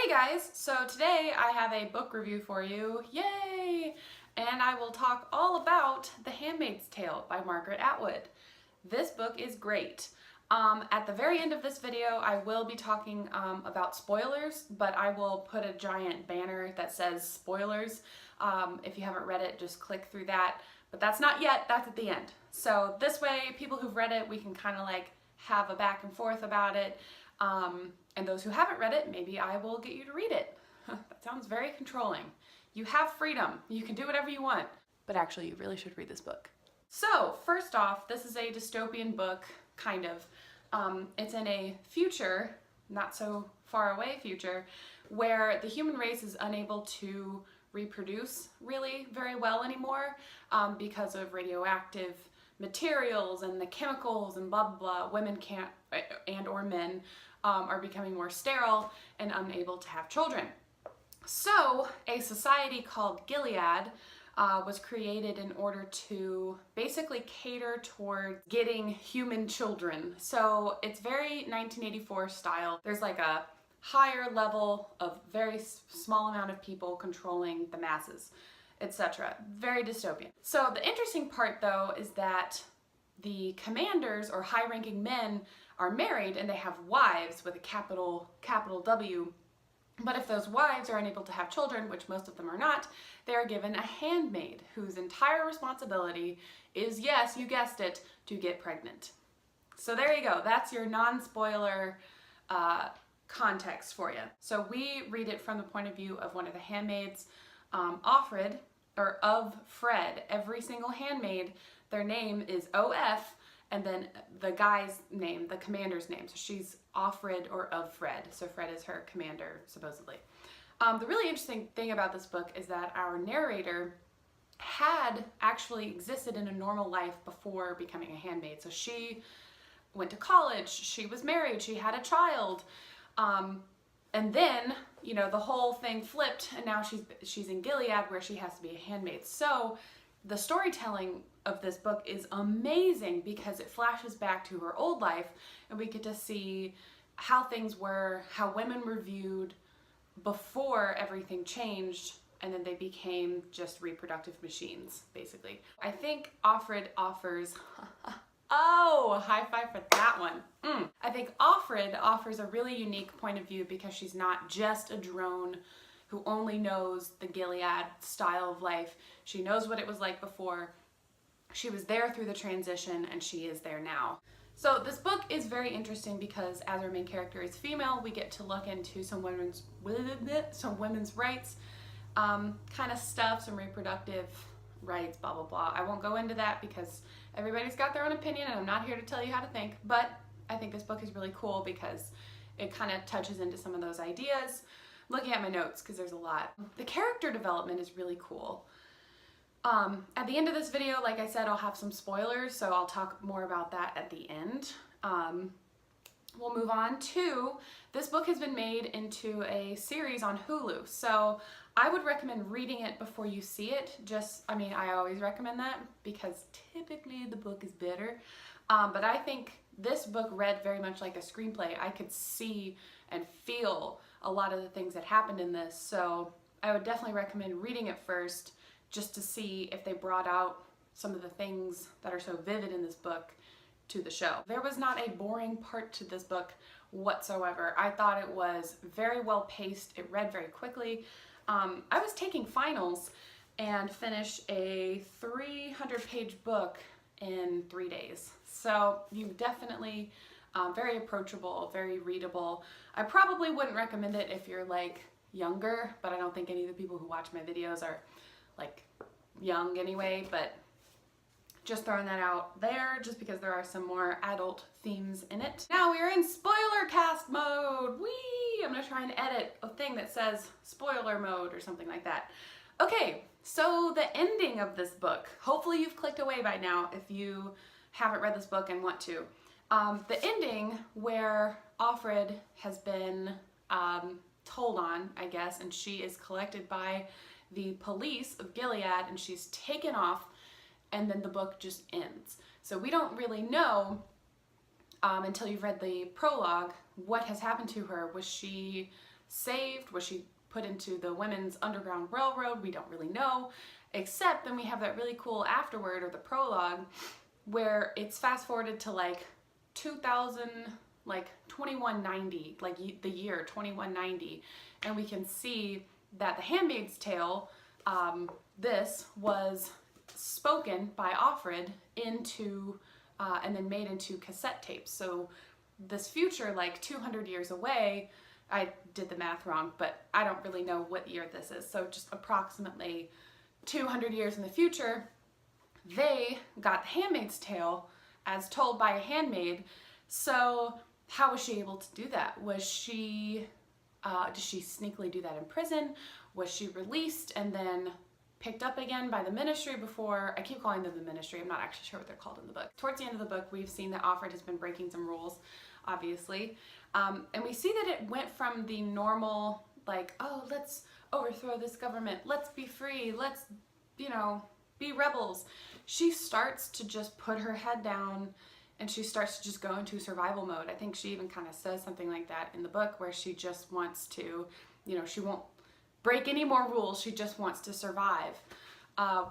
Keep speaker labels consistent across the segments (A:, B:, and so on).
A: Hey guys, so today I have a book review for you, yay! And I will talk all about The Handmaid's Tale by Margaret Atwood. This book is great. At the very end of this video I will be talking about spoilers, but I will put a giant banner that says spoilers. If you haven't read it, just click through that. But that's not yet, that's at the end. So this way, people who've read it, we can kind of like have a back and forth about it. And those who haven't read it, maybe I will get you to read it. That sounds very controlling. You have freedom. You can do whatever you want. But actually, you really should read this book. So, first off, this is a dystopian book, kind of. It's in a future, not so far away future, where the human race is unable to reproduce really very well anymore because of radioactive materials and the chemicals and blah blah blah. Women can't, and or men, are becoming more sterile and unable to have children. So a society called Gilead was created in order to basically cater towards getting human children. So it's very 1984 style. There's like a higher level of very small amount of people controlling the masses, etc. Very dystopian. So the interesting part though is that the commanders or high-ranking men are married and they have wives with a capital W. But if those wives are unable to have children, which most of them are not, they are given a handmaid whose entire responsibility is, yes, you guessed it, to get pregnant. So there you go. That's your non-spoiler context for you. So we read it from the point of view of one of the handmaids, Offred, or of Fred. Every single handmaid, their name is O-F, and then the guy's name, the commander's name. So she's Offred or of Fred. So Fred is her commander, supposedly. The really interesting thing about this book is that our narrator had actually existed in a normal life before becoming a handmaid. So she went to college, she was married, she had a child, and then, you know, the whole thing flipped, and now she's in Gilead where she has to be a handmaid. So the storytelling of this book is amazing because it flashes back to her old life, and we get to see how things were, how women were viewed before everything changed, and then they became just reproductive machines, basically. I think Offred offers oh, high five for that one. I think Offred offers a really unique point of view because she's not just a drone who only knows the Gilead style of life. She knows what it was like before. She was there through the transition, and she is there now. So this book is very interesting because as our main character is female, we get to look into some women's rights, kind of stuff, some reproductive rights, blah, blah, blah. I won't go into that because everybody's got their own opinion and I'm not here to tell you how to think, but I think this book is really cool because it kind of touches into some of those ideas. I'm looking at my notes because there's a lot. The character development is really cool. At the end of this video, like I said, I'll have some spoilers, so I'll talk more about that at the end. We'll move on to, this book has been made into a series on Hulu, so I would recommend reading it before you see it. I always recommend that because typically the book is better, but I think this book read very much like a screenplay. I could see and feel a lot of the things that happened in this, so I would definitely recommend reading it first just to see if they brought out some of the things that are so vivid in this book to the show. There was not a boring part to this book whatsoever. I thought it was very well paced. It read very quickly. I was taking finals and finished a 300-page book in 3 days. So you definitely, very approachable, very readable. I probably wouldn't recommend it if you're like younger, but I don't think any of the people who watch my videos are like young anyway, but just throwing that out there just because there are some more adult themes in it. Now we are in spoiler cast mode. Whee! I'm gonna try and edit a thing that says spoiler mode or something like that. Okay, so the ending of this book, hopefully you've clicked away by now if you haven't read this book and want to. The ending where Offred has been told on, I guess, and she is collected by the police of Gilead and she's taken off, and then the book just ends. So we don't really know until you've read the prologue what has happened to her. Was she saved? Was she put into the Women's Underground Railroad? We don't really know, except then we have that really cool afterword, or the prologue, where it's fast forwarded to like 2190, like the year 2190, and we can see that The Handmaid's Tale, this was spoken by Offred into, and then made into cassette tapes. So this future, like 200 years away, I did the math wrong, but I don't really know what year this is, so just approximately 200 years in the future, they got The Handmaid's Tale as told by a handmaid. So how was she able to do that? Was she, did she sneakily do that in prison? Was she released and then picked up again by the ministry before? I keep calling them the ministry, I'm not actually sure what they're called in the book. Towards the end of the book, we've seen that Offred has been breaking some rules, obviously. And we see that it went from the normal, like, oh, let's overthrow this government, let's be free, let's, you know, be rebels. She starts to just put her head down and she starts to just go into survival mode. I think she even kind of says something like that in the book, where she just wants to, you know, she won't break any more rules, she just wants to survive.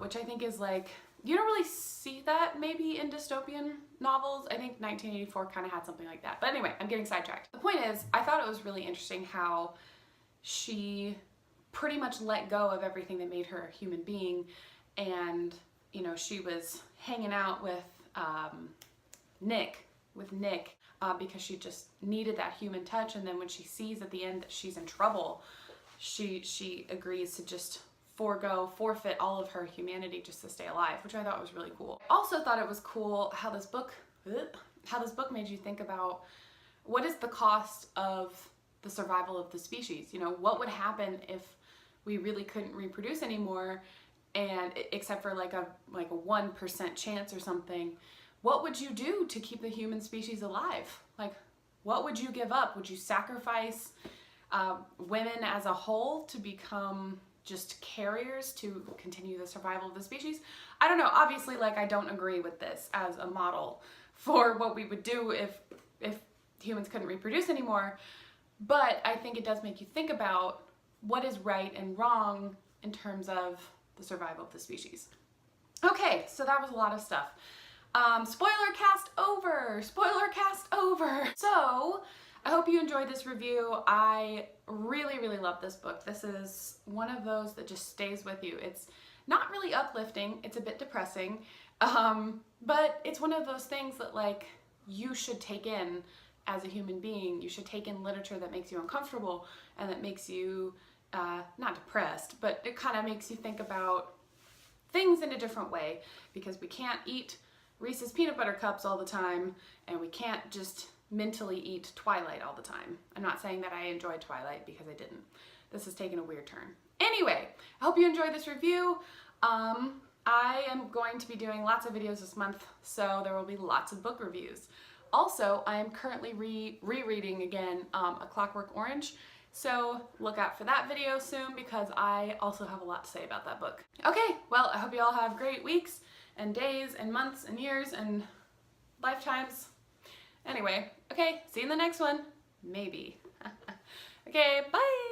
A: Which I think is like, you don't really see that maybe in dystopian novels. I think 1984 kind of had something like that. But anyway, I'm getting sidetracked. The point is, I thought it was really interesting how she pretty much let go of everything that made her a human being. And, you know, she was hanging out with Nick, because she just needed that human touch. And then when she sees at the end that she's in trouble, she agrees to just forfeit all of her humanity just to stay alive, which I thought was really cool. I also thought it was cool how this book made you think about what is the cost of the survival of the species. You know, what would happen if we really couldn't reproduce anymore, and except for like a 1% chance or something? What would you do to keep the human species alive? Like, what would you give up? Would you sacrifice women as a whole to become just carriers to continue the survival of the species? I don't know. Obviously, like, I don't agree with this as a model for what we would do if humans couldn't reproduce anymore, but I think it does make you think about what is right and wrong in terms of the survival of the species. Okay, so that was a lot of stuff. Spoiler cast over! Spoiler cast over! So, I hope you enjoyed this review. I really, really love this book. This is one of those that just stays with you. It's not really uplifting, it's a bit depressing, but it's one of those things that, like, you should take in as a human being. You should take in literature that makes you uncomfortable and that makes you, not depressed, but it kind of makes you think about things in a different way, because we can't eat Reese's peanut butter cups all the time, and we can't just mentally eat Twilight all the time. I'm not saying that I enjoyed Twilight, because I didn't. This has taken a weird turn. Anyway, I hope you enjoyed this review. I am going to be doing lots of videos this month, so there will be lots of book reviews. Also, I am currently rereading again A Clockwork Orange, so look out for that video soon, because I also have a lot to say about that book. Okay, well, I hope you all have great weeks and days and months and years and lifetimes. Anyway, okay, see you in the next one. Maybe. Okay, bye!